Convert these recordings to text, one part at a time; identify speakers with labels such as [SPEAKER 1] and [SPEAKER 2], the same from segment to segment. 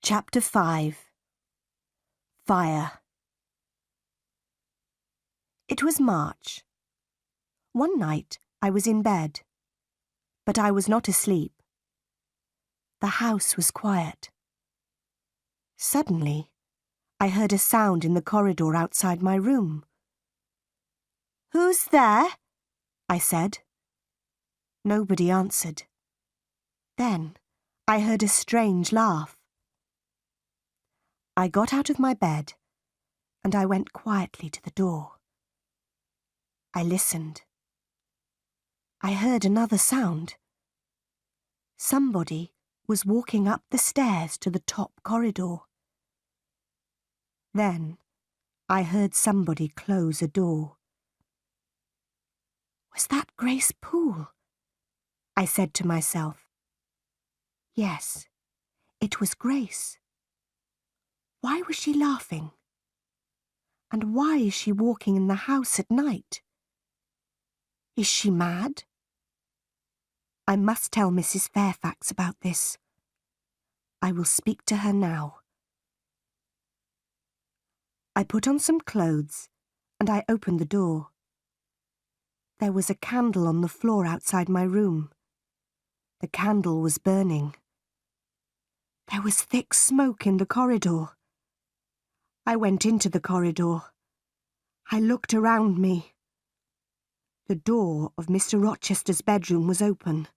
[SPEAKER 1] Chapter 5. Fire. It was March. One night I was in bed, but I was not asleep. The house was quiet. Suddenly, I heard a sound in the corridor outside my room. "Who's there?" I said. Nobody answered. Then I heard a strange laugh. I got out of my bed and I went quietly to the door. I listened. I heard another sound. Somebody was walking up the stairs to the top corridor. Then I heard somebody close a door. Was that Grace Poole? I said to myself. Yes, it was Grace. Why was she laughing? And why is she walking in the house at night? Is she mad? I must tell Mrs. Fairfax about this. I will speak to her now. I put on some clothes and I opened the door. There was a candle on the floor outside my room. The candle was burning. There was thick smoke in the corridor. I went into the corridor. I looked around me. The door of Mr. Rochester's bedroom was open,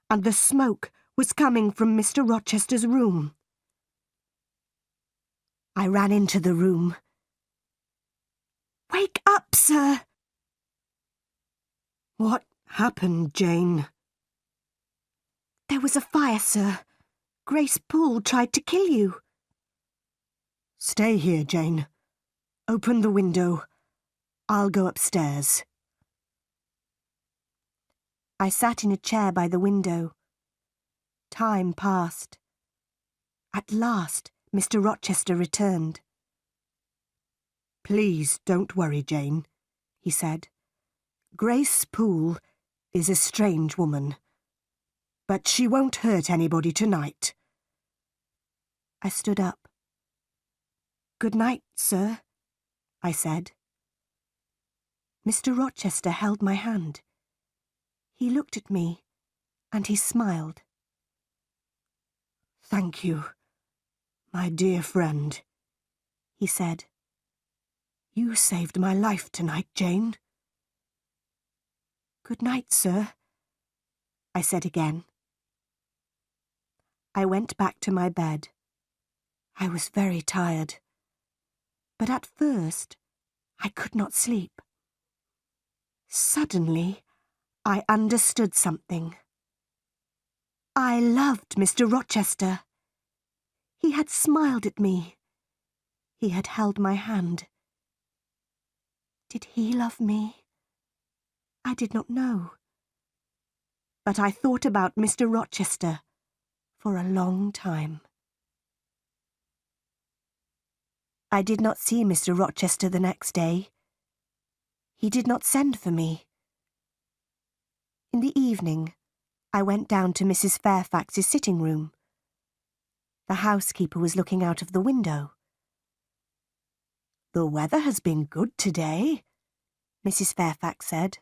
[SPEAKER 1] and the smoke was coming from Mr. Rochester's room. I ran into the room. "Wake up, sir!" "What happened, Jane?" "There was a fire, sir. Grace Poole tried to kill you." "Stay here, Jane. Open the window. I'll go upstairs." I sat in a chair by the window. Time passed. At last, Mr. Rochester returned. "Please don't worry, Jane," he said. "Grace Poole is a strange woman, but she won't hurt anybody tonight." I stood up. "Good night, sir," I said. Mr. Rochester held my hand. He looked at me, and he smiled. "Thank you, my dear friend," he said. "You saved my life tonight, Jane." "Good night, sir," I said again. I went back to my bed. I was very tired, but at first I could not sleep. Suddenly, I understood something. I loved Mr. Rochester. He had smiled at me. He had held my hand. Did he love me? I did not know. But I thought about Mr. Rochester for a long time. I did not see Mr. Rochester the next day. He did not send for me. In the evening, I went down to Mrs. Fairfax's sitting room. The housekeeper was looking out of the window. "The weather has been good today," Mrs. Fairfax said.